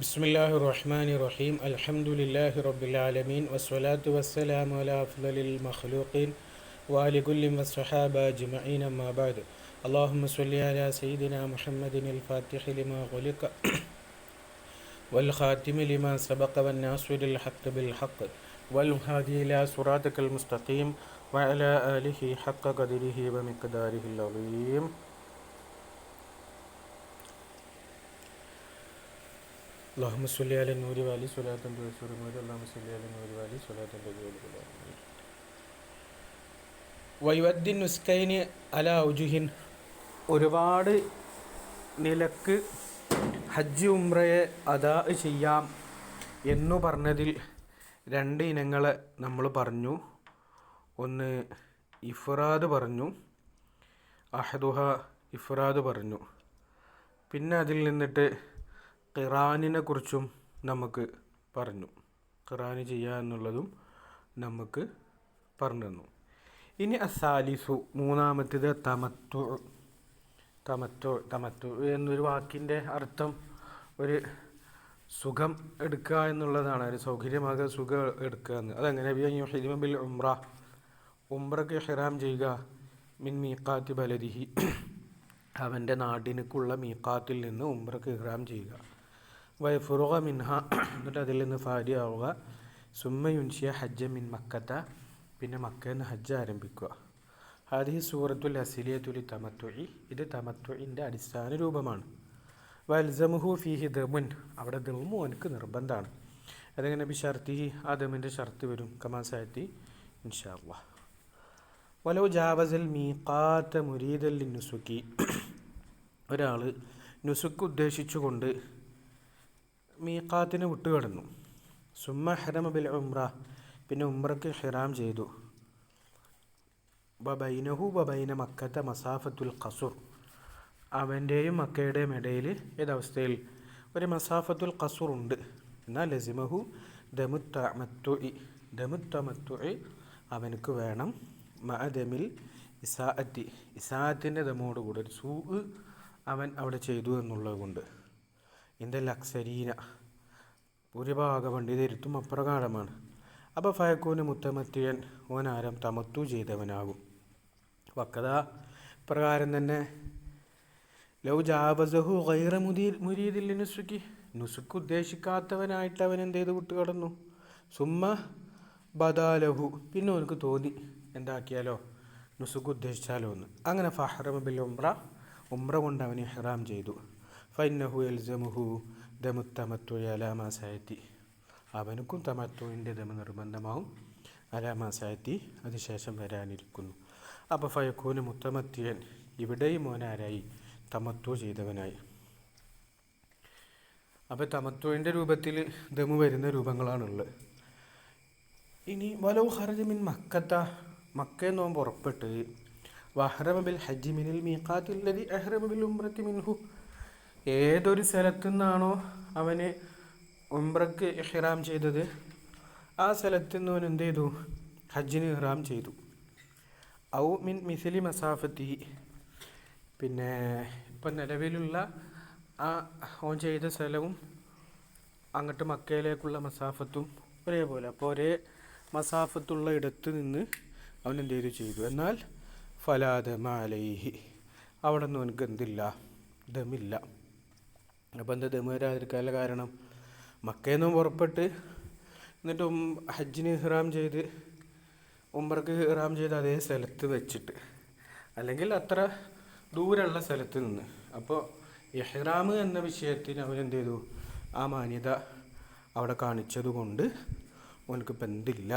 بسم الله الرحمن الرحيم الحمد لله رب العالمين والصلاة والسلام على أفضل المخلوقين وعلى كل والصحابة أجمعين أما بعد اللهم صل على سيدنا محمد الفاتح لما خلق والخاتم لما سبق والناصر الحق بالحق والهادي إلى صراطك المستقيم وعلى آله حق قدره ومقداره العظيم. اللهم صل على النور وعلي صلاة تنسور الموت اللهم صل على النور وعلي صلاة تنسور വൈവദ്ദിൻ നുസ്കൈന് അല ഔജുഹിൻ ഒരുപാട് നിലക്ക് ഹജ്ജ് ഉംറയെ അദാ ചെയ്യാം എന്നു പറഞ്ഞതിൽ രണ്ട് ഇനങ്ങളെ നമ്മൾ പറഞ്ഞു. ഒന്ന് ഇഫ്രാദ് പറഞ്ഞു, അഹദുഹ ഇഫ്രാദ് പറഞ്ഞു. പിന്നെ അതിൽ നിന്നിട്ട് ഖിറാനിനെ കുറിച്ചും നമുക്ക് പറഞ്ഞു. ഖിറാന് ചെയ്യുക എന്നുള്ളതും നമുക്ക് പറഞ്ഞു തന്നു. ഇനി അസാലിസു മൂന്നാമത്തേത് തമത്തു. തമത്തു എന്നൊരു വാക്കിൻ്റെ അർത്ഥം ഒരു സുഖം എടുക്കുക എന്നുള്ളതാണ്. ഒരു സൗകര്യമാകുക, സുഖം എടുക്കുക എന്ന്. അതെങ്ങനെ ബിൽ ഉംറ, ഉംറക്ക് ഇഹ്റാം ചെയ്യുക, മിൻ മീഖാത്തി ബലദിഹി, അവൻ്റെ നാടിനേക്കുള്ള മീഖാത്തിൽ നിന്ന് ഉംറക്ക് ഇഹ്റാം ചെയ്യുക. വയഫുറുക മിൻഹ, എന്നിട്ട് അതിൽ നിന്ന് ഫാരി ആവുക. സുമ്മ യുൻഷിയ ഹജ്ജ മിൻ മക്കത്ത, പിന്നെ മക്കയിൽ നിന്ന് ഹജ്ജ് ആരംഭിക്കുക. ഹാദിഹി സൂറത്തുൽ അസിലിയത്തുലി തമത്തുഇ, ഇത് തമത്തുഇൻ്റെ അടിസ്ഥാന രൂപമാണ്. വൽസമുഹു ഫീഹി ദമുൻ, അവിടെ ദമു അവനക്ക് നിർബന്ധമാണ്. അതെങ്ങനെ ബിഷർത്തിഹി, ആ ദമിൻ്റെ ഷർത്ത് വരും. കമാസായത്തി ഇൻഷാ അല്ലാഹ്. വലോ ജാവസൽ മീഖാത്ത മുരീദൽ നുസുക്കി, ഒരാൾ നുസുക്ക് ഉദ്ദേശിച്ചുകൊണ്ട് മീഖാത്തിനെ വിട്ടുകിടന്നു. സുമ്മ ഹറമ ബിൽ ഉംറ, പിന്നെ ഉംറക്ക് ഹിറാം ചെയ്തു. ബൈനഹു ബൈന മക്കത്തെ മസാഫത്തുൽ ഖസുർ, അവൻ്റെയും മക്കയുടെയും ഇടയിൽ ഏതവസ്ഥയിൽ ഒരു മസാഫത്തുൽ ഖസുർ ഉണ്ട്. എന്നാൽ ലസിമഹു ദമുത്തമത്തുഇ, ദമുത്തമത്തുഇ അവനക്ക് വേണം. മഅദമിൽ ഇസാഅത്തി, ഇസാഅത്തിൻ്റെ ദമോടുകൂടി ഒരു സൂ അവൻ അവിടെ ചെയ്തു എന്നുള്ളത് കൊണ്ട്. ഇന്ത്യൽ അക്സരീന, ഭൂരിഭാഗ പണ്ഡിതരുത്തും അപ്രകാരമാണ്. അപ്പോൾ ഫയക്കൂന് മുത്തമത്തിയൻ, ഓനാരം തമത്തു ചെയ്തവനാകും. വക്കത പ്രകാരം തന്നെ ലൗ ജാബസഹു ഗൈറ മുരീദിൽ നുസുക്കി, നുസുക്ക് ഉദ്ദേശിക്കാത്തവനായിട്ട് അവൻ എന്ത് ചെയ്ത് വിട്ടുകടന്നു. സുമ്മ ബദാലഹു, പിന്നെ അവനക്ക് തോന്നി എന്താക്കിയാലോ നുസുക്ക് ഉദ്ദേശിച്ചാലോ എന്ന്. അങ്ങനെ ഫഹ്റമ ബിൽ ഉംറ, ഉംറ കൊണ്ട് അവന് ഇഹ്റാം ചെയ്തു. ഫൈനഹു എൽസമുഹു ദമുത്തമത്തുഇ അലാമാ സയത്തി, അവനക്കും തമത്തുവിൻ്റെ ദമ നിർബന്ധമാവും. അലാമാ സയത്തി, അതിനുശേഷം വരാനിരിക്കുന്നു. അപ്പോൾ ഫയക്കൂന് മുത്തമത്തിയൻ, ഇവിടെയും മോനാരായി തമത്തു ചെയ്തവനായി. അപ്പോൾ തമത്തുവിൻ്റെ രൂപത്തിൽ ദമു വരുന്ന രൂപങ്ങളാണുള്ളത്. ഇനി വലൗ ഖറജ മിൻ മക്കത്ത, മക്കയിൽ നിന്ന് പുറപ്പെട്ട് വഹ്റമ ബിൽ ഹജ്ജി മിനിൽ മീഖാത്തില്ലദി അഹ്റമ ബിൽ ഉംറത്തി മിൻഹു, ഏതൊരു സ്ഥലത്തു നിന്നാണോ അവന് ഉംറക്ക് ഇഹ്റാം ചെയ്തത്, ആ സ്ഥലത്ത് നിന്ന് അവൻ എന്ത് ചെയ്തു, ഹജ്ജിന് ഇഹ്റാം ചെയ്തു. ഔ മിൻ മിസിലി മസാഫത്തി, പിന്നെ ഇപ്പം നിലവിലുള്ള ആ ഓൻ ചെയ്ത സ്ഥലവും അങ്ങോട്ട് മക്കയിലേക്കുള്ള മസാഫത്തും ഒരേപോലെ. അപ്പോൾ ഒരേ മസാഫത്തുള്ള ഇടത്ത് നിന്ന് അവൻ എന്ത് ചെയ്തു. എന്നാൽ ഫലാദമ അലൈഹി, അവിടെ നിന്ന് അവനക്ക് എന്തില്ല, ദമില്ല. അപ്പോൾ എന്താ ദമ് വരാതിരിക്കാനുള്ള കാരണം, മക്കയിൽ നിന്ന് പുറപ്പെട്ട് എന്നിട്ട് ഹജ്ജിന് ഇഹ്റാം ചെയ്ത് ഉംറക്ക് ഇഹ്റാം ചെയ്ത് അതേ സ്ഥലത്ത് വെച്ചിട്ട്, അല്ലെങ്കിൽ അത്ര ദൂരമുള്ള സ്ഥലത്ത് നിന്ന്. അപ്പോൾ ഇഹ്റാം എന്ന വിഷയത്തിന് അവനെന്ത് ചെയ്തു, ആ മാന്യത അവിടെ കാണിച്ചത് കൊണ്ട് അവനക്ക് എന്തില്ല,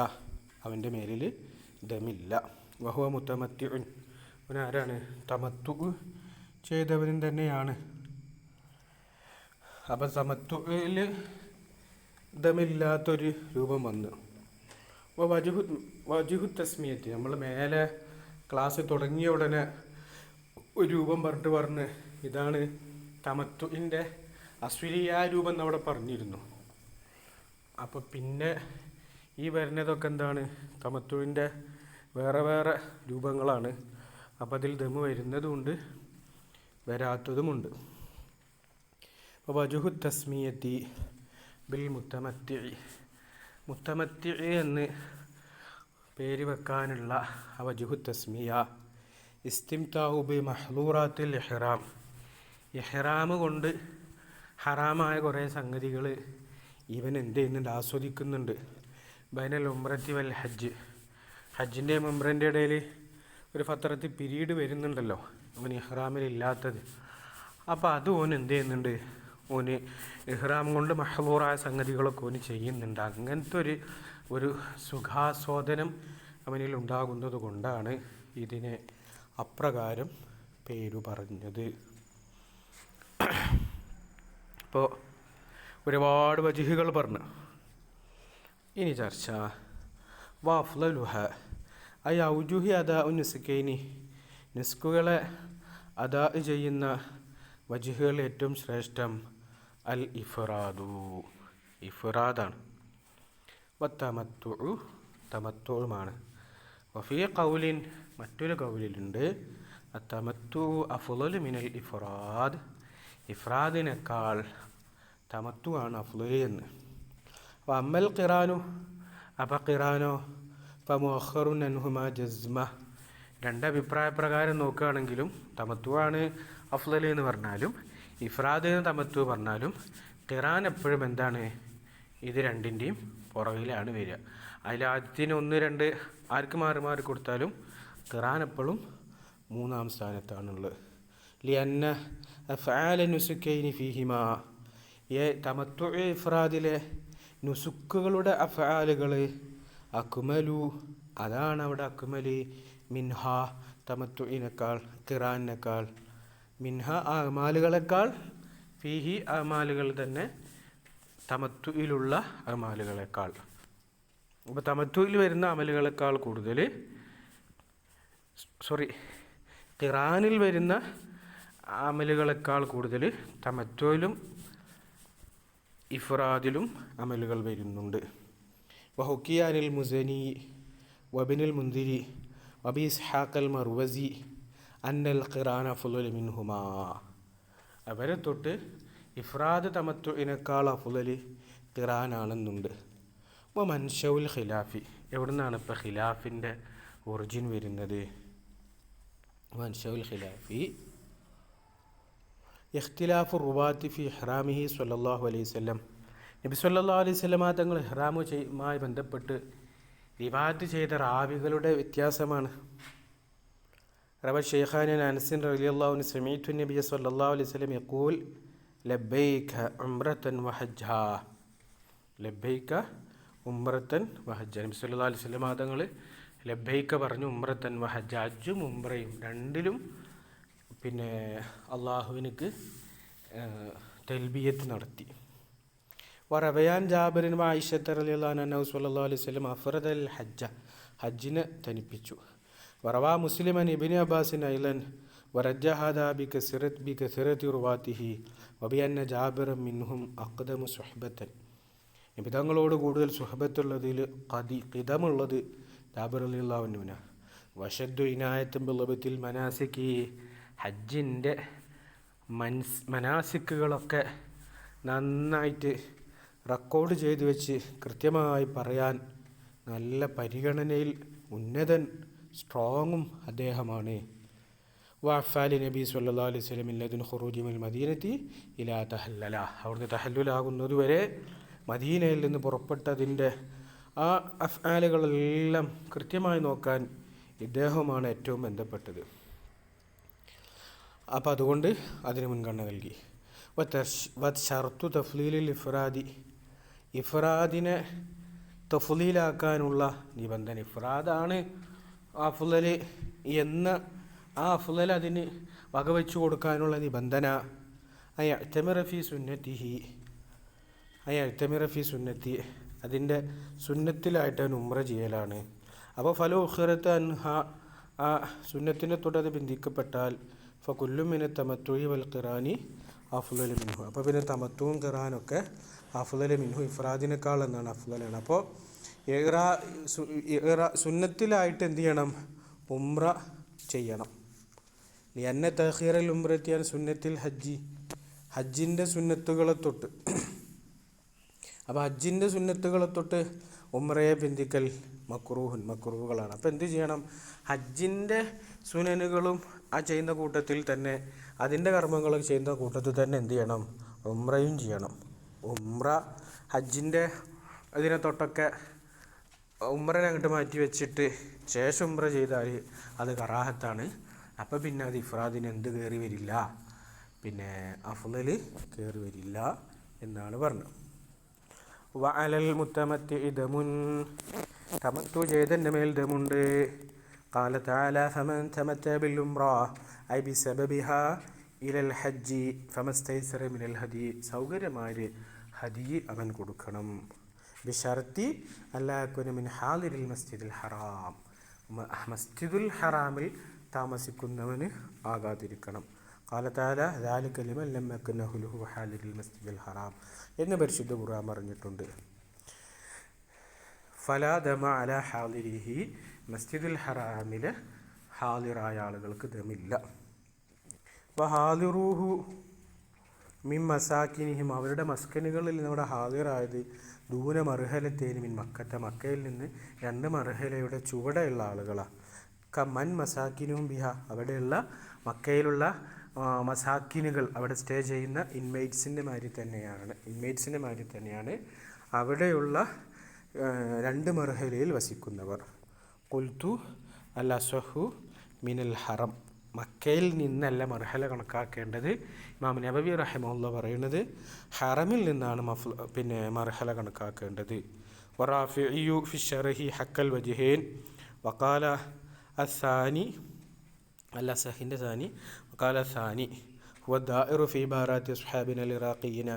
അവൻ്റെ മേലിൽ ദമില്ല. വഹുവ മുത്തമത്തിഉൻ, അവനാരാണ്, തമത്തു ചെയ്തവനും തന്നെയാണ്. അപ്പം തമത്തുഇൽ ദമില്ലാത്തൊരു രൂപം വന്നു. അപ്പോൾ വജുഹു തസ്മിയത്ത്, നമ്മൾ മേലെ ക്ലാസ് തുടങ്ങിയ ഉടനെ ഒരു രൂപം പറഞ്ഞ് ഇതാണ് തമത്തുഇൻ്റെ അസ്വലിയായ രൂപം എന്നവിടെ പറഞ്ഞിരുന്നു. അപ്പോൾ പിന്നെ ഈ വരുന്നതൊക്കെ എന്താണ്, തമത്തുഇൻ്റെ വേറെ വേറെ രൂപങ്ങളാണ്. അപ്പോൾ അതിൽ ദമ് വരുന്നതുമുണ്ട്, വരാത്തതുമുണ്ട്. വജുഹു തസ്മിയത്തി ബിൽ മുത്തമത്തി എന്ന് പേര് വെക്കാനുള്ള വജ്ഹു തസ്മിയ ഇസ്തിംതാഉ ബി മഹ്ദൂറാത്തിൽ ഇഹ്റാം കൊണ്ട് ഹറാമായ കുറേ സംഗതികൾ ഇവൻ എന്ത് ചെയ്യുന്നുണ്ട്, ആസ്വദിക്കുന്നുണ്ട്. ബൈനൽ ഉംറത്തി വൽ ഹജ്ജിൻ്റെയും ഉംറൻ്റെ ഇടയിൽ ഒരു ഫത്രത്ത് പിരീഡ് വരുന്നുണ്ടല്ലോ അവൻ ഇഹ്റാമിലില്ലാത്തത്. അപ്പോൾ അത് ഓൻ എന്ത് ചെയ്യുന്നുണ്ട്, ഓന് ഇഹ്റാം കൊണ്ട് മഹ്ദൂറായ സംഗതികളൊക്കെ ഓന് ചെയ്യുന്നുണ്ട്. അങ്ങനത്തെ ഒരു സുഖാസ്വാദനം അവനിൽ ഉണ്ടാകുന്നത് കൊണ്ടാണ് ഇതിനെ അപ്രകാരം പേരു പറഞ്ഞത്. ഇപ്പോൾ ഒരുപാട് വജ്ഹുകൾ പറഞ്ഞു. ഇനി ചർച്ച വഅഫ്ളലുഹ ഐ ഔജുഹി അദാ നുസ്കൈനി, നുസ്കുകളെ അദാ ചെയ്യുന്ന വജ്ഹുകൾ ഏറ്റവും ശ്രേഷ്ഠം അൽ ഇഫ്റാദാണ്. വത്തമത്തുഉ, തമത്തുഉമാണ്. വഫീ ഖൗലിൻ, മറ്റൊരു ഖൗലിലുണ്ട് അത്തമത്തുഉ അഫ്ളലു മിനൽ ഇഫ്റാദ്, ഇഫ്റാദിനേക്കാൾ തമത്തുആണ് അഫ്ളൽ എന്ന്. അമ്മൽ ഖിറാനു, അപ്പോൾ ഖിറാനോ ഫമുഅഖറുൻ അൻഹുമാ ജസ്മ, രണ്ടഭിപ്രായ പ്രകാരം നോക്കുകയാണെങ്കിലും തമത്തുആണ് അഫ്ളൽ എന്ന് പറഞ്ഞാലും ഇഫ്രാദിന് തമത്തു പറഞ്ഞാലും ഖിറാൻ എപ്പോഴും എന്താണ്, ഇത് രണ്ടിൻ്റെയും പുറകിലാണ് വരിക. അതിൽ ആദ്യത്തിന് 1, 2 ആർക്ക് മാറി മാറി കൊടുത്താലും ഖിറാൻ എപ്പോഴും 3-ാം സ്ഥാനത്താണുള്ളത്. ലിഅന്ന അഫ്ആല നുസുക്കൈനി ഫീഹിമാ, തമത്തു ഇഫ്രാദിലെ നുസുക്കുകളുടെ അഫ്ആലുകൾ അക്മലു, അതാണ് അവിടെ അക്മല്, മിൻഹ തമത്തുഇനേക്കാൾ ഖിറാനിനേക്കാൾ, മിൻഹ അമാലുകളെക്കാൾ, ഫീഹി അമാലുകൾ തന്നെ തമത്തുയിലുള്ള അമാലുകളെക്കാൾ. അപ്പോൾ തമത്തുയിൽ വരുന്ന അമലുകളെക്കാൾ കൂടുതൽ, ഖിറാനിൽ വരുന്ന അമലുകളെക്കാൾ കൂടുതൽ തമത്തുയിലും ഇഫ്രാദിലും അമലുകൾ വരുന്നുണ്ട്. വഹുക്കിയാനിൽ മുസനി വബിനുൽ മുന്തിരി വബി ഇസ്ഹാഖൽ മർവസി അന്നൽ ഖിറാന അഫ്ളലു മിൻഹുമാ, അവരെ തൊട്ട് ഇഫ്രാദ് തമത്തുഇനേക്കാൾ അഫ്ളൽ ഖിറാനാണെന്നുണ്ട്. മൻശഉൽ ഖിലാഫി, എവിടെ നിന്നാണ് ഇപ്പോൾ ഖിലാഫിൻ്റെ ഒറിജിൻ വരുന്നത്? മൻശഉൽ ഖിലാഫി ഇഖ്തിലാഫു റുവാത്തി ഫി ഇഹ്റാമിഹി സ്വല്ലല്ലാഹു അലൈഹി വസല്ലം, നബി സ്വല്ലല്ലാഹു അലൈഹി വസല്ലം തങ്ങൾ ഇഹ്റാമുമായി ബന്ധപ്പെട്ട് റിവായത്ത് ചെയ്ത റാവികളുടെ വ്യത്യാസമാണ്. റവ ശൈഖാൻ അനസ് റളിയല്ലാഹു അൻഹു സമീഅതു നബിയ സ്വല്ലല്ലാഹു അലൈഹി വസല്ലം യഖൂൽ ലബ്ബൈക ഉംറതൻ വഹജ്ജ, ലബ്ബൈക ഉംറതൻ വഹജ്ജ, നബി സ്വല്ലല്ലാഹു അലൈഹി വസല്ലം തങ്ങൾ ലബ്ബൈക പറഞ്ഞു, ഉംറതൻ വഹജ്ജ, ഹജ്ജും ഉംറയും രണ്ടിലും പിന്നെ അള്ളാഹുവിനക്ക് തൽബിയത്ത് നടത്തി. വറബയാൻ ജാബിറിൻ ആയിഷത്ത റളിയല്ലാഹു അൻഹ സ്വല്ലല്ലാഹു അലൈഹി വസല്ലം അഫ്റദൽ ഹജ്ജ, ഹജ്ജിനെ തനിപ്പിച്ചു. വറവാ മുസ്ലിമൻ ഇബ്നു അബ്ബാസിൻ ഐലൻ വറജ്ജഹദ ബികസറത്തി റുവാത്തിഹി വബിഅന്ന ജാബിറൻ മിൻഹും അഖ്ദമു സുഹ്ബത്തൻ, നിബിതങ്ങളോട് കൂടുതൽ സുഹബത്തുള്ളതിൽ ഖിദമുള്ളത് ജാബിർ റളിയല്ലാഹു അൻഹുവിന്. വശദ്ദു ഇനായത്തും ബിളബത്തിൽ മനാസിക്കി, ഹജ്ജിൻ്റെ മനാസിക്കുകളൊക്കെ നന്നായിട്ട് റെക്കോർഡ് ചെയ്തു വെച്ച് കൃത്യമായി പറയാൻ നല്ല പരിഗണനയിൽ ഉന്നതൻ സ്ട്രോങ്ങും അദ്ദേഹമാണ്. വഅഫാലി നബി സ്വല്ലല്ലാഹു അലൈഹി വസല്ലം ലദുൻ ഖുറൂജി മിനൽ മദീനത്തി ഇലാ തഹല്ലല, അവിടുന്ന് തഹല്ലുലാകുന്നതുവരെ മദീനയിൽ നിന്ന് പുറപ്പെട്ടതിൻ്റെ ആ അഫ്ആലുകളെല്ലാം കൃത്യമായി നോക്കാൻ ഇദ്ദേഹമാണ് ഏറ്റവും ബന്ധപ്പെട്ടത്. അപ്പോൾ അതുകൊണ്ട് അതിന് മുൻഗണന നൽകി. ഷർത്തു തഫ്ലീലിൽ ഇഫ്രാദി, ഇഫ്രാദിനെ തഫ്ലീലാക്കാനുള്ള നിബന്ധന, ഇഫ്രാദാണ് അഫ്ളൽ എന്ന ആ അഫ്ളൽ അതിന് വകവെച്ചു കൊടുക്കാനുള്ള നിബന്ധന അയഅ്തമിറ ഫീ സുന്നത്തി, അതിൻ്റെ സുന്നത്തിലായിട്ട് ഉംറ ചെയ്യലാണ്. അപ്പോൾ ഫലോ ഉഖിറത അൻഹ, ആ സുന്നത്തിനെ തൊട്ടത് ബന്ധിക്കപ്പെട്ടാൽ ഫകുല്ലു മിന തമത്തുഇ വൽ ഖിറാനി അഫ്ളലു മിൻഹു, അപ്പോൾ പിന്നെ തമത്തുവും ഖിറാനൊക്കെ അഫ്ളലു മിൻഹു, ഇഫ്രാദിനേക്കാൾ എന്നാണ് അഫ്ളലാണ്. അപ്പോൾ സുന്നത്തിലായിട്ട് എന്ത് ചെയ്യണം, ഉംറ ചെയ്യണം. ലിഅന്ന തഖീറൽ ഉംറത്തി അൻ സുന്നത്തിൽ ഹജ്ജി, ഹജ്ജിൻ്റെ സുന്നത്തുകളെ തൊട്ട് അപ്പോൾ ഹജ്ജിൻ്റെ സുന്നത്തുകളെ തൊട്ട് ഉംറയെ ബന്ധിക്കൽ മക്രൂഹുകളാണ്. അപ്പോൾ എന്ത് ചെയ്യണം? ഹജ്ജിൻ്റെ സുനനുകളും ആ ചെയ്യുന്ന കൂട്ടത്തിൽ തന്നെ, അതിൻ്റെ കർമ്മങ്ങളൊക്കെ ചെയ്യുന്ന കൂട്ടത്തിൽ തന്നെ എന്ത് ചെയ്യണം? ഉംറയും ചെയ്യണം. ഉംറ ഹജ്ജിൻ്റെ അതിനെ തൊട്ടൊക്കെ ഉംറനെ അങ്ങോട്ട് മാറ്റി വെച്ചിട്ട് ശേഷം ഉംറ ചെയ്താൽ അത് കറാഹത്താണ്. അപ്പം പിന്നെ അത് ഇഫ്രാദിന് എന്ത് കയറി വരില്ല, പിന്നെ അഫ്ളൽ കയറി വരില്ല എന്നാണ് പറഞ്ഞത്. വഅലൽ മുത്തമത്തി ദമുൻ, തമത്തു ചെയ്തതിൻ്റെ മേൽ ദമുണ്ട്. ഖാല തആല ഫമൻ തമത്തഅ ബിൽ ഉംറ ഐ ബിസബബിഹാ ഇലൽ ഹജ്ജി ഫമസ്തൈസറ മിനൽ ഹദി, സൗകര്യമായ ഹദി അവൻ കൊടുക്കണം. ബിശർത്തി അല്ലാ യകുന മിൻ ഹാദിറിൽ മസ്ജിദിൽ ഹറാം, മസ്ജിദുൽ ഹറാമിൽ താമസിക്കുന്നവന് ആകാതിരിക്കണം. ഖാല തആല ദാലിക ലിമൻ ലം യകുൻ അഹ്ലുഹു ഹാദിറിൽ മസ്ജിദിൽ ഹറാം എന്ന് പരിശുദ്ധ ഖുർആൻ പറഞ്ഞിട്ടുണ്ട്. ഫലാ ദമ അലാ ഹാദിരിഹി, മസ്ജിദുൽ ഹറാമിൽ ഹാദിറായ ആളുകൾക്ക് ദമില്ല. വഹാദിറൂഹു മിൻ മസാക്കിനിഹിം, അവരുടെ മസ്കനുകളിൽ നമ്മുടെ ഹാദിറായത് ദൂന മർഹലത്തേന് മിൻ മക്കത്തെ, മക്കയിൽ നിന്ന് 2 മർഹലയുടെ ചുവടെയുള്ള ആളുകളാണ്. കമൻ മസാക്കിനും ബിഹ, അവിടെയുള്ള മക്കയിലുള്ള മസാക്കിനുകൾ, അവിടെ സ്റ്റേ ചെയ്യുന്ന ഇൻമേറ്റ്സിൻ്റെ മാതിരി തന്നെയാണ് അവിടെയുള്ള 2 മർഹലയിൽ വസിക്കുന്നവർ. ഖുൽതു അൽ അസ്വഹു മിനൽ ഹറം, മക്കയിൽ നിന്നല്ല മർഹല കണക്കാക്കേണ്ടത്. ഇമാം നബവി റഹിമഹുല്ലാഹ് പറയുന്നത് ഹറമിൽ നിന്നാണ് പിന്നെ മർഹല കണക്കാക്കേണ്ടത്. വറാഫിഇയു ഫി ശർഹി ഹക്കൽ വജ്ഹൈൻ വഖാല അസാനി, അല്ല സഹിൻ്റെ സാനി, വഖാല സാനി ഹുവ ദാഇറു ഫി ഇബാറാത്തി അസ്ഹാബിന ഇറാഖിയിന,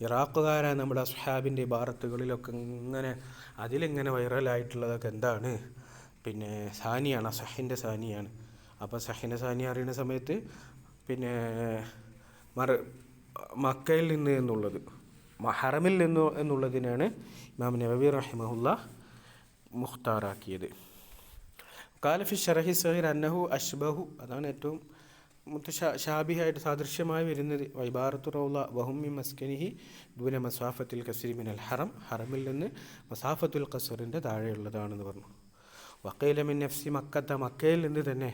ഇറാഖുകാരായ നമ്മുടെ അസ്ഹാബിൻ്റെ ഇബാറത്തുകളിലൊക്കെ ഇങ്ങനെ അതിലിങ്ങനെ വൈറലായിട്ടുള്ളതൊക്കെ എന്താണ്? പിന്നെ സാനിയാണ്, സഹിൻ്റെ സാനിയാണ്. അപ്പോൾ സഹിൻ്റെ സാനി അറിയുന്ന സമയത്ത് പിന്നെ മക്കയിൽ നിന്ന് എന്നുള്ളത്, ഹറമിൽ നിന്ന് എന്നുള്ളതിനാണ് ഇമാം നബവി റഹിമഹുല്ലാഹ് മുഖ്താറാക്കിയത്. ഖാല ഫി ശർഹി സഗീർ അന്നഹു അഷ്ബഹു, അതാണ് ഏറ്റവും ഷാബിഹായിട്ട് സാദൃശ്യമായി വരുന്നത്. വൈബാറത്തു റൗള വഹും മിൻ മസ്കനിഹി ദൂന മസാഫത്തുൽ ഖസ്രി മിനൽ ഹറം, ഹറമിൽ നിന്ന് മസാഫത്തുൽ ഖസ്റിൻ്റെ താഴെയുള്ളതാണെന്ന് പറഞ്ഞു. വഖീല മിൻ നഫ്സി മക്കത്ത, മക്കയിൽ നിന്ന് തന്നെ.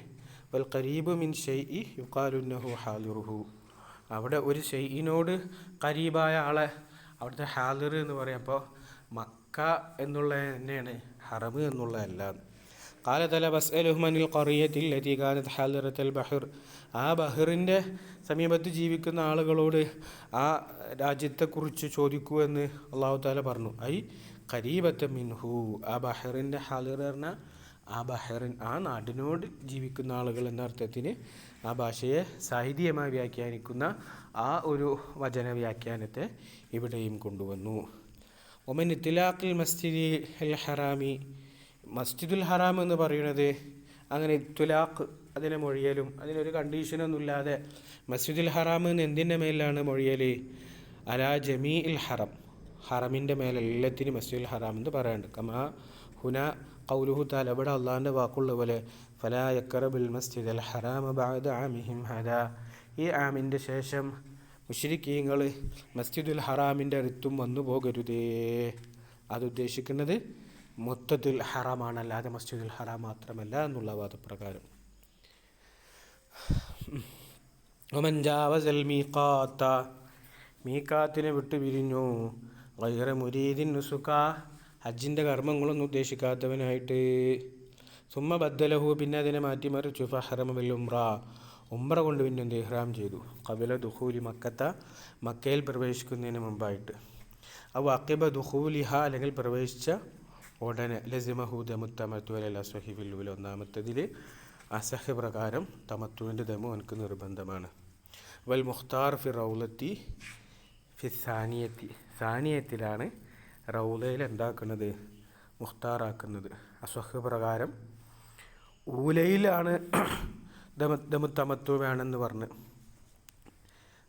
വൽ ഖരീബു മിൻ ഷൈഇ യുഖാലു അന്നഹു ഹാദിറുഹു, അവിടെ ഒരു ഷൈഇനോട് ഖരീബായ ആളെ അവിടുത്തെ ഹാദിർ എന്ന് പറയും. അപ്പോൾ മക്ക എന്നുള്ളത് തന്നെയാണ്, ഹറം എന്നുള്ളതല്ല. ഖാല തല ബസ്അലുഹും അനിൽ ഖറിയത്തിൽ ലതി കാനത് ഹാദിറത്തുൽ ബഹർ, ആ ബഹറിൻ്റെ സമീപത്ത് ജീവിക്കുന്ന ആളുകളോട് ആ രാജ്യത്തെക്കുറിച്ച് ചോദിക്കൂ എന്ന് അള്ളാഹു താല പറഞ്ഞു. ഐ ഖരീബത്ത മിൻഹു, ആ ബഹറിൻ്റെ ഹാദിർ പറഞ്ഞാൽ ആ ബഹറിൻ, ആ നാടിനോട് ജീവിക്കുന്ന ആളുകൾ എന്ന അർത്ഥത്തിന് ആ ഭാഷയെ സാഹിത്യമായി വ്യാഖ്യാനിക്കുന്ന ആ ഒരു വചന വ്യാഖ്യാനത്തെ ഇവിടെയും കൊണ്ടുവന്നു. ഒമൻ ഇത്ലാഖിൽ മസ്ജിദി അൽ ഹറാമി, മസ്ജിദുൽ ഹറാം എന്ന് പറയുന്നത് അങ്ങനെ ഇത്ലാഖ് അതിനെ മൊഴിയലും അതിനൊരു കണ്ടീഷനൊന്നുമില്ലാതെ മസ്ജിദുൽ ഹറാം എന്ന് എന്തിൻ്റെ മേലാണ് മൊഴിയൽ? അലാ ജമീ ഇൽ ഹറം, ഹറമിൻ്റെ മേലെല്ലാത്തിനും മസ്ജിദുൽ ഹറാം എന്ന് പറയാനുണ്ട്. കമാ ഹുന ഖൗലുഹു തആല, ഇവിടെ അള്ളാഹിൻ്റെ വാക്കുള്ള പോലെ ഫലാ യഖറബുൽ മസ്ജിദൽ ഹറാമ ബഅദ ആമിഹിം ഹദാ, ഈ ആമിൻ്റെ ശേഷം മുശ്രിക്കീങ്ങൾ മസ്ജിദുൽ ഹറാമിൻ്റെ അടുത്തും വന്നു പോകരുതേ. അത് ഉദ്ദേശിക്കുന്നത് മൊത്തത്തിൽ ഹറാമാണ്, അല്ലാതെ മസ്ജിദുൽ ഹറാം മാത്രമല്ല എന്നുള്ള വാദപ്രകാരം. വമൻ ജാവസൽ മീഖാത്ത, മീഖാത്തിനെ വിട്ടു പിരിഞ്ഞു. ഗൈറ മുരീദിൻ നുസുക, ഹജ്ജിൻ്റെ കർമ്മങ്ങളൊന്നും ഉദ്ദേശിക്കാത്തവനായിട്ട്. സുമ്മ ബദ്ദലഹു, പിന്നെ അതിനെ മാറ്റിമറിച്ചു. ഫഹറമ ബിൽ ഉംറ, ഉംറ കൊണ്ട് പിന്നെ എന്ത് ഇഹ്റാം ചെയ്തു. ഖബല ദുഖൂലി മക്കത്ത, മക്കയിൽ പ്രവേശിക്കുന്നതിന് മുമ്പായിട്ട്. അവ അഖിബ ദുഖൂലിഹ, അല്ലെങ്കിൽ പ്രവേശിച്ച ഉടനെ. ലസിമഹു ദമു തമത്തു അലൽ അസ്വഹി ഫിൽ ഊല, ഒന്നാമത്തതിൽ അസഹ് പ്രകാരം തമത്തുവിൻ്റെ ദമു എനിക്ക് നിർബന്ധമാണ്. വൽ മുഖ്താർ ഫി റൗലത്തി ഫി സാനിയത്തി, സാനിയത്തിലാണ് റൗലയിൽ എന്താക്കുന്നത്? മുഖ്താറാക്കുന്നത്. അസ്വഹ് പ്രകാരം ഊലയിലാണ് ദമു തമത്തു വേണമെന്ന് പറഞ്ഞ്,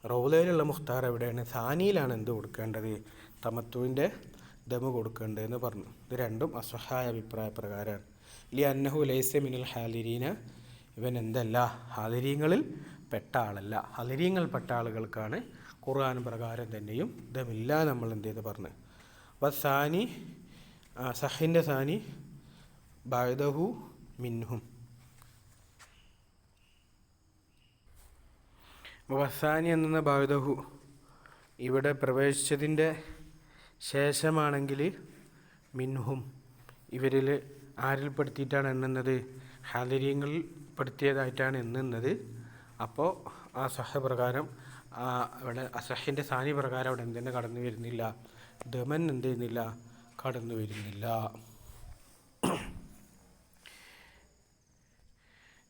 റൗലയിലുള്ള മുഖ്താർ എവിടെയാണ്? സാനിയിലാണ് എന്ത് കൊടുക്കേണ്ടത്? തമത്തുവിൻ്റെ ദമു കൊടുക്കേണ്ടതെന്ന് പറഞ്ഞു. ഇത് രണ്ടും അസ്വഹായ അഭിപ്രായ പ്രകാരമാണ്. ലി അന്നഹു ലൈസ മിനൽ ഹാദിരീന, ഇവൻ എന്തല്ല? ഹാദിരീങ്ങളിൽ പെട്ട ആളല്ല. ഹാദിരീങ്ങൾ പെട്ട ആളുകൾക്കാണ് ഖുർആൻ പ്രകാരം തന്നെയും ദമില്ല നമ്മൾ എന്ത് ചെയ്ത് പറഞ്ഞ്. വസാനി സഹിൻ്റെ സാനി ബഅദഹു മിൻഹും. വസാനി എന്ന ബഅദഹു ഇവിടെ പ്രവേശിച്ചതിൻ്റെ ശേഷമാണെങ്കിൽ മിൻഹും ഇവരിൽ ആരിൽപ്പെടുത്തിയിട്ടാണ് എണ്ണുന്നത്? ഹാദിരീങ്ങളിൽ പെടുത്തിയതായിട്ടാണ് എണ്ണുന്നത്. അപ്പോൾ ആ സഹ പ്രകാരം അവിടെ അസഹിൻ്റെ സാനി പ്രകാരം അവിടെ എന്തെന്നെ കടന്നു വരുന്നില്ല? ദമൻ എന്ത് ചെയ്യുന്നില്ല? കടന്നു വരുന്നില്ല.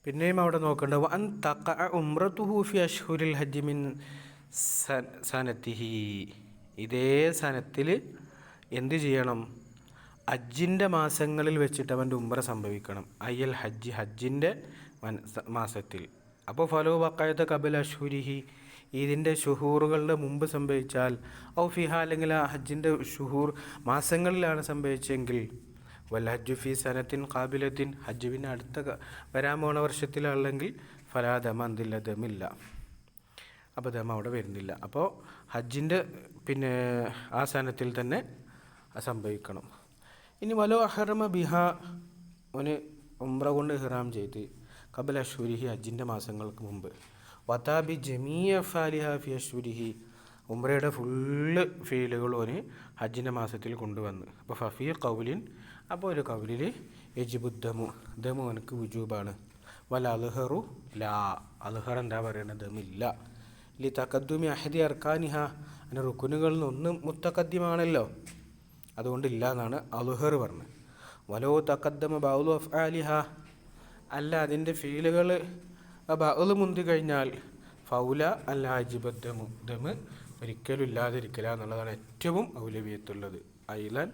പിന്നെയും അവിടെ നോക്കേണ്ടത് അൻ തഖഅ ഉംറതുഹു ഫി അശ്ഹുരിൽ ഹജ്ജ് മിൻ സനത്തിഹി. ഇതേ സനത്തിൽ എന്ത് ചെയ്യണം? ഹജ്ജിൻ്റെ മാസങ്ങളിൽ വെച്ചിട്ട് അവൻ്റെ ഉംറ സംഭവിക്കണം. അയ്യൽ ഹജ്ജ് ഹജ്ജിൻ്റെ മാസത്തിൽ. അപ്പോൾ ഫലോ ബഖയത ഖബല അശ്ഹുരിഹി ഇതിൻ്റെ ഷുഹൂറുകളുടെ മുമ്പ് സംഭവിച്ചാൽ ഔ ഫിഹ അല്ലെങ്കിൽ ആ ഹജ്ജിൻ്റെ ഷുഹൂർ മാസങ്ങളിലാണ് സംഭവിച്ചെങ്കിൽ വൽ ഹജ്ജു ഫി സനത്തിൻ ഖാബിലത്തിൻ ഹജ്ജ് പിന്നെ അടുത്ത വരാൻ പോണ വർഷത്തിലല്ലെങ്കിൽ ഫലാ ദമ എന്തില്ല? ദമില്ല. അപ്പോൾ ദമ അവിടെ വരുന്നില്ല. അപ്പോൾ ഹജ്ജിൻ്റെ പിന്നെ ആ സനത്തിൽ തന്നെ സംഭവിക്കണം. ഇനി വലോ അഹ്റമ ബിഹ അവന് ഉംറ കൊണ്ട് ഇഹ്റാം ചെയ്ത് ഖബല അശ്ഹുരിഹി ഹജ്ജിൻ്റെ മാസങ്ങൾക്ക് മുമ്പ് വതാബി ജമീഅ ഫാലിഹ ഫി അശ്ഹുരിഹി ഉംറയുടെ ഫുള്ള് ഫീലുകൾ ഓന് ഹജ്ജിൻ്റെ മാസത്തിൽ കൊണ്ടുവന്ന്. അപ്പോൾ ഫഫീ കൗലിൻ അപ്പോൾ ഒരു കൗലിൽ യജിബുദ്ദമു ദമു അവനക്ക് വുജൂബാണ്. വൽ അൽഹറു ലാ അൽഹർ എന്താ പറയുന്നത്? ദമില്ല. ലി തഖദ്ദുമി അഹദി അർക്കാനിഹ അതിൻ്റെ റുക്കുനുകളിൽ നിന്ന് ഒന്ന് മുത്തഖദ്ദിമാണല്ലോ, അതുകൊണ്ടില്ല എന്നാണ് അൽഹർ പറഞ്ഞത്. വലോ തഖദ്ദമ ബഅ്ദു അഫ്ആലിഹ അല്ല അതിൻ്റെ ഫീലുകൾ ബഅ്ദ് മുന്തി കഴിഞ്ഞാൽ ഫൗല അല്ല അജിബദ്ദമു ദമ് ഒരിക്കലും ഇല്ലാതിരിക്കില്ല എന്നുള്ളതാണ് ഏറ്റവും ഔലവിയത്തുള്ളത്. ഐലൻ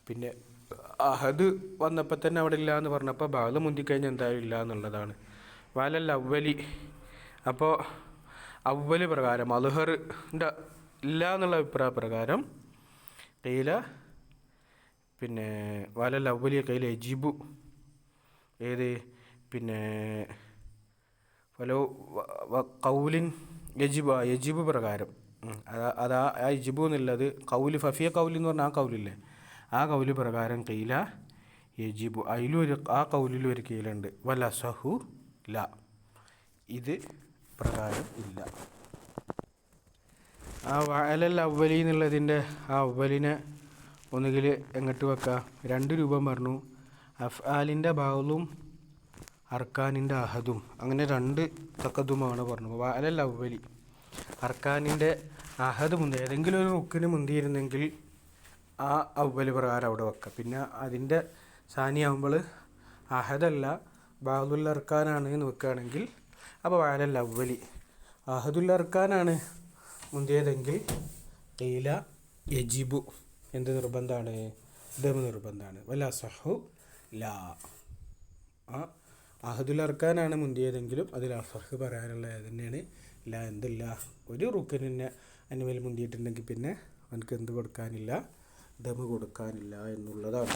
പിന്നെ അഹദ് വന്നപ്പോൾ തന്നെ അവിടെ ഇല്ല എന്ന് പറഞ്ഞപ്പോൾ ബഅ്ദ് മുന്തിക്കഴിഞ്ഞാൽ എന്തായാലും ഇല്ല എന്നുള്ളതാണ്. വലൽ അവലി അപ്പോൾ അവല് പ്രകാരം അൽഹറിൻ്റെ ഇല്ല എന്നുള്ള അഭിപ്രായ പ്രകാരം കയ്യില പിന്നെ വലൽ അവലിയ കയ്യിൽ യജിബു ഏത് പിന്നെ ഫലോ കൗലിൻ യജിബ് പ്രകാരം അതാ ആ യജിബു എന്നുള്ളത് കൗല് ഫഫിയ കൗലി എന്ന് പറഞ്ഞാൽ ആ കൗലില്ലേ ആ കൗല് പ്രകാരം കയ്യില യജിബു അതിലൊരു ആ കൗലിലൊരു കീലുണ്ട് വല സഹു ല ഇത് പ്രകാരം ഇല്ല. ആ വഅലൽ അവലി എന്നുള്ളതിൻ്റെ ആ അവലിനെ ഒന്നുകിൽ എങ്ങോട്ട് വെക്കുക? രണ്ട് രൂപം പറഞ്ഞു. അഫ്ആലിൻ്റെ ബഅ്ദും അർക്കാനിൻ്റെ അഹദും അങ്ങനെ രണ്ട് തഖദ്ദുമാണ് പറഞ്ഞു. വഅലൽ അവലി അർക്കാനിൻ്റെ അഹദ് മുന്തി ഏതെങ്കിലും ഒരു റുക്കിന് മുന്തിയിരുന്നെങ്കിൽ ആ അവല് പ്രകാരം അവിടെ വെക്കുക. പിന്നെ അതിൻ്റെ സാനിയാകുമ്പോൾ അഹദല്ല ബഅ്ദുൽ അർക്കാനാണ് എന്ന് വെക്കുകയാണെങ്കിൽ അപ്പോൾ വഅലൽ അവലി അഹദുൽ അർക്കാനാണ് മുന്തിയതെങ്കിൽ ഖീല യജിബു എന്ത് നിർബന്ധമാണ്? ദമ് നിർബന്ധമാണ്. വല സഹു ലാ ആ അഹദുൽ അർക്കാനാണ് മുന്തിയതെങ്കിലും അതിൽ അസഹ് പറയാനുള്ള തന്നെയാണ്. ലാ എന്തല്ല ഒരു റുക്കിനെ അനുമേൽ മുന്തിയിട്ടുണ്ടെങ്കിൽ പിന്നെ അവനക്ക് എന്ത് കൊടുക്കാനില്ല? ദമ് കൊടുക്കാനില്ല എന്നുള്ളതാണ്.